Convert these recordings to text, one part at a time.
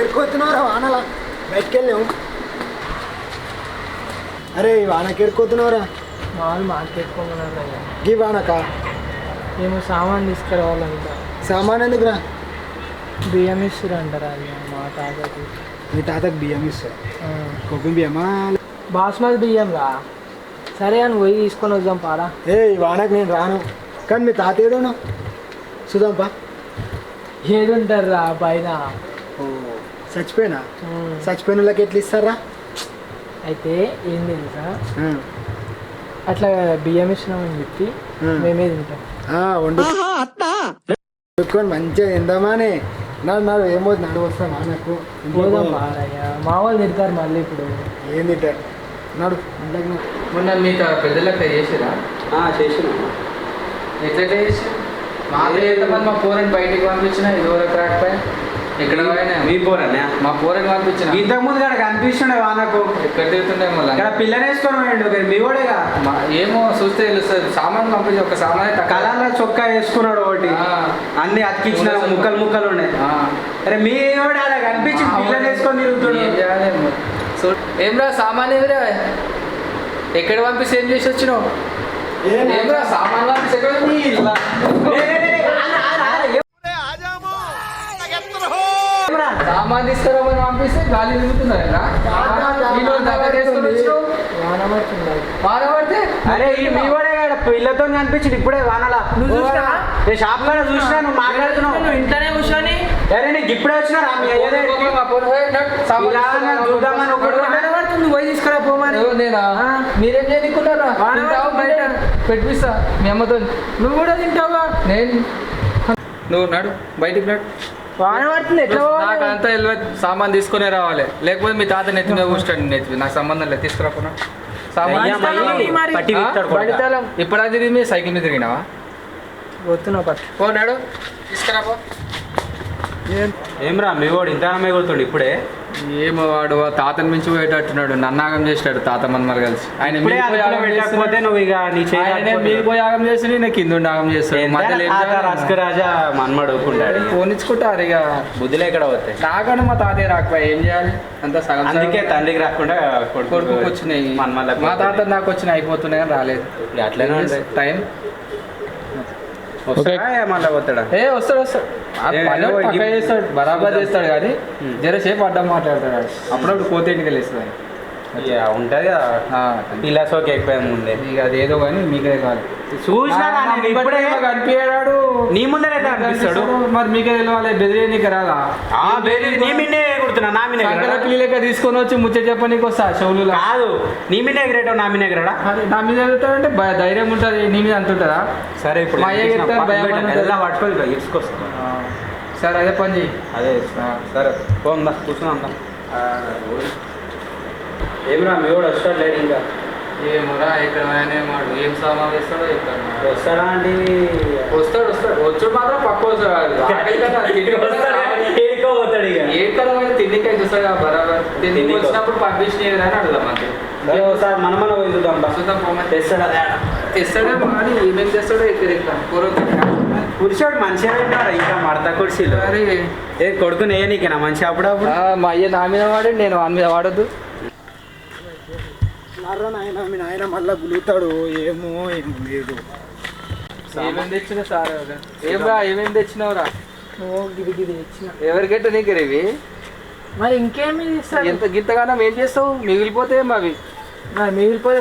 ఎరుకోతున్నారా వానలా బయటకు వెళ్ళాము. అరే ఈ వానకి ఎరుకోతున్నావురా? వాళ్ళు మార్కెట్టుకోమన్నారు. ఈ వానక మేము సామాన్ తీసుకురావాలంట. సామాన్ ఎందుకురా? బియ్యం ఇస్తారు అంటారా అది మా తాతకి. మీ తాతకు బియ్యం ఇస్తారు? కొబ్బరి బియ్యమా? బాస్మతి బియ్యం రా. సరే అని పోయి తీసుకొని వద్దాం పారా. ఏ ఈ వానకు నేను రాను. కానీ మీ తాత ఏడోను చూద్దాంపా. ఏది ఉంటారు రా పైన. చచ్చిపోయినా? చచ్చిపోయిన వాళ్ళకి ఎట్లా ఇస్తారా? అయితే ఏం తెలుసా, అట్లా బియ్యం ఇచ్చినామని చెప్పి మేమే తింటాం. వండుకొని మంచిగా తిందామానే. నాడు ఏమో నడు వస్తామా నాకు? పోదాం పారయ్యా, మా వాళ్ళు తింటారు మళ్ళీ. ఇప్పుడు ఏం తింటారు? నాడు మొన్న మీ పెద్దలకి చేసిరా? చేసిన. ఎట్లా చేసి మాకు ఎంతమంది మా పోరని బయటికి పంపించిన ఇదివరకు రాకపోయా. ఎక్కడ మీ పోరనే? మా పోరని పంపించిన. ఇంతకుముందు ఇక్కడ కనిపిస్తుండే వానకు. ఎక్కడ తిరుగుతుండే మళ్ళీ ఇక్కడ పిల్లని వేసుకొని పోయిండు. మీ కూడా ఏమో చూస్తే తెలుస్తుంది. సామాన్ పంపించి ఒక సామాన్ కలర్లో చొక్కా వేసుకున్నాడు ఒకటి. అన్ని అతికిచ్చిన ముక్కలు ముక్కలు ఉన్నాయి. అరే మీ కూడా అలా కనిపించి పిల్లని వేసుకొని తిరుగుతున్నాడు. ఏం రా సామాన్ ఏదిరా? ఎక్కడ పంపిస్తే ఏం చేసి వచ్చినావు? ఏం రా సామాన్ పంపిస్తే సామాన్ తీసుకురామని పంపిస్తే గాలి తిరుగుతున్నారా? వానబడితే అరే ఈ మీ కూడా పిల్లతో కనిపించింది ఇప్పుడే వానలా. నేను షాప్ లో చూసినా నువ్వు మాట్లాడుతున్నావు ఇంట్లోనే కూర్చొని. అరే నీకు ఇప్పుడే వచ్చినా చూద్దామని వానబడుతుంది పోయి తీసుకురా పోమని. నేనా? మీరేం చేయకున్నారా? పెట్టిస్తా మీ అమ్మతో. నువ్వు కూడా తింటావా? నేను నువ్వు నడు బయటికి నడు. వాన పడుతుంది ఎట్లా? నాకు అంతా వెళ్ళి సామాన్ తీసుకునే రావాలి. లేకపోతే మీ తాత నెత్తి మీద కూర్చోండి. నెత్తి నాకు సంబంధం లేదు. తీసుకురాకున్నా సామాన్. ఇప్పుడు అది తిరిగి మీ సైకిల్ మీద తిరిగినావా? వస్తున్నావు పట్టు. పో నడు తీసుకురాపో. ఏమ్రా మీ వాడు ఇంత కొడుతుండు ఇప్పుడే? ఏమో వాడు తాతను మించి పోయేటట్టున్నాడు. నన్నాగం చేసినాడు తాత మనమలు కలిసి. ఆయన పెట్టకపోతే నువ్వు ఇక నీ మీరు పోయి యాగం చేసి నేను కింద యాగం చేస్తాడు. రాజా మన్మడుకుంటాడు. పోనిచ్చుకుంటారు ఇక. బుద్ధిలో ఎక్కడ పోతాయి. నాకన్నా మా తాతయ్య రాకపోయా ఏం చేయాలి? అంతా సగం. అందుకే తండ్రికి రాకుండా కొడుకు వచ్చినాయి. మా తాత నాకు వచ్చినాయి అయిపోతున్నాయి కానీ రాలేదు. అట్లనే ఉంటాయి. టైం మళ్ళీ పోతాడా? వస్తాడు చేస్తాడు బరాబర్ చేస్తాడు కానీ జరసేపు అడ్డం మాట్లాడతాడు. అప్పుడప్పుడు పోతే ఇంటికి వెళ్ళేస్తుంది. ఉంటుంది కదా పిల్లసోకి ఎక్కువ ముందే. ఇక అదేదో కానీ మీకే కాదు. చూసినాడు కనిపించాడు నీ ముందే అనిపిస్తాడు. మరి మీకే తెలియాలి. బెదిరేనికి రాదా? నీ మిన్నే కుడుతున్నా. నా మీద పిల్లి లెక్క తీసుకొని వచ్చి ముచ్చ చెప్పనీకి వస్తా. చెవులు కాదు నీ మీద ఎగిరేటో నా మీద ఎగరాడా? నా మీద ఎగురుతాడంటే ధైర్యం ఉంటుంది. నీ మీద అంత ఉంటుందా? సరే ఇప్పుడు మా అయ్య ఎలా పట్టుకోవాలి ఇసుకొస్తా. సరే అదే పని చెయ్యి. అదే సరే పోందా కూర్చున్నా. ఏమిరా మీ వాడు వస్తాడు లేడు ఇంకా? ఏమోరా ఇక్కడ వాడు ఏం సామాన్ వేస్తాడో ఇక్కడ వస్తాడా అండి? వస్తాడు వచ్చాడు మాత్రం పక్క వస్తాడు. పోతాడు ఇక ఏక్కడ తిండికి అయితే వస్తాడు బరాబర్. తిండికి వచ్చినప్పుడు పంపించినవి అని అడుగుదాం అంతే. ఒకసారి మనం పోయి చూద్దాం. చూద్దాం పోమని. తెస్తాడా మరి ఏమేమి తెస్తాడో ఇక్కడ కుర్చోడు మంచిగా పెట్టాడు. ఇంకా మడత కుర్చీలు. ఏ కొడుకు నేయనీకేనా మంచి అప్పుడప్పుడు? మా అయ్య నా మీద వాడాడు, నేను వాని మీద వాడద్దు. నాయన మీ నాయన మళ్ళీ గులుగుతాడు. ఏమో ఏమో లేదు. ఏమేమి తెచ్చినా సార్? ఏమేమి తెచ్చినావురా? గిది తెచ్చిన. ఎవరికెట్ట నీకు ఇవి? మరి ఇంకేమి ఇస్తారు? ఎంత గింతగానం ఏం చేస్తావు? మిగిలిపోతే అవి మిగిలిపోతే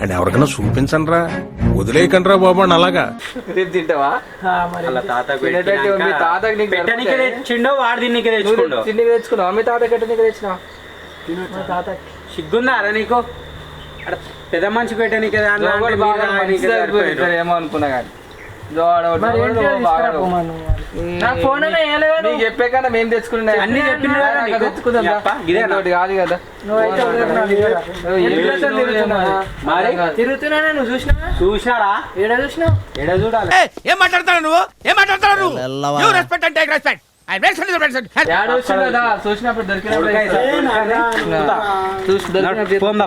అని ఎవరికైనా చూపించండి రా, వదిలేయకండి రా బాబు అని. అలాగా రేపు తింటావా? తెచ్చిండో వాడు తిన్నికి తెచ్చుకుండో. తిండికి తెచ్చుకున్నావు. మీ తాత గట్ట నీకు తెచ్చినా? సిగ్గుందా అరే నీకు? పెద్ద మనిషి పెట్టానికి ఏమో అనుకున్నా కానీ చెప్పే కన్నా మేము తెచ్చుకున్నా. అన్ని కాదు కదా. తిరుగుతున్నా నువ్వు చూసినారా? ఏడా చూసినావు? ఏడా చూడాలి? ఏం మాట్లాడతాడు నువ్వు? ఏం మాట్లాడతాడు నువ్వు? చూసినప్పుడు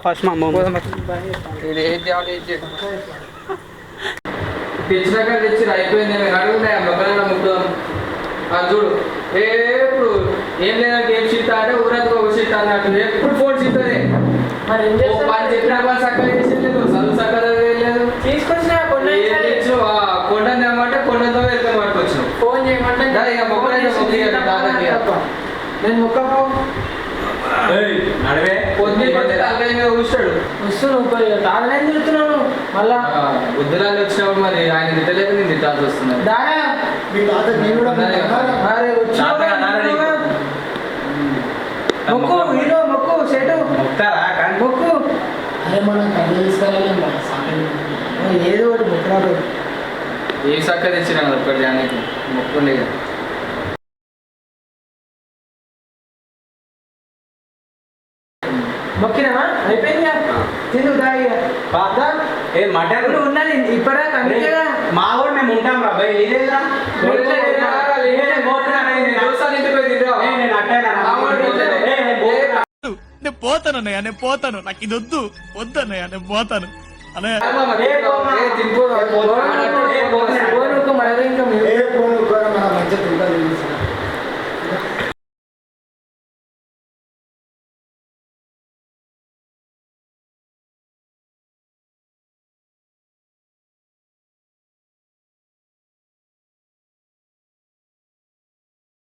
ఫస్ట్ తెచ్చినాక తెచ్చి అయిపోయింది. అడుగున్నాయి మొక్కలు ముక్కుదాం. చూడు ఎప్పుడు ఏం లేదా గేమ్ షీట్ అంటే ఊరంతా ఒక షీట్ అన్నట్టు ఎప్పుడు ఫోన్ షీట్లే. మరి ఏం చేస్తావు? పని చెప్పిన పని చక్కగా చేసేది చదువు చక్కగా లేదు. తీసుకొచ్చిన కొండని ఏమంటే కొండతో వెళ్తాను పట్టుకొచ్చినావు. ఫోన్ చేయమంటే ఇక మొక్కలైతే మొక్క దాదాకి నేను మొక్కకు నడివే పొద్దున్న కొద్ది తలకాయ మీద కూర్చాడు. వస్తున్నావు దాదానే తిరుగుతున్నాను మళ్ళా బుద్ధులాన్ని వచ్చినప్పుడు మరి ఆయన తిట్టలేక నేను తిట్టాల్సి వస్తుంది. దారా మీ తాత నేను కూడా అరే మొక్కు హీరో మొక్కు సెటు మొక్తారా కానీ మొక్కు అరే మనం కళ్ళు తీసుకెళ్ళాలి ఏదో ఒకటి మొక్కరాడు. ఏ చక్క తెచ్చినా ఒక్కటి దానికి మొక్కుండే. మొక్కినావా అయిపోయింది తిను దాయి ఏ మటన్ ఉన్నది ఇప్పటిదా అందుకేగా మా కూడా మేము ఉంటాం రా భయ్ ఇదేదా నేను పోతానన్నయ్య నేను పోతాను నాకు ఇది వద్దు వద్దన్నయ్య నేను పోతాను అన్నయ్య ఇంకా ఏ ఫోన్ మన మంచి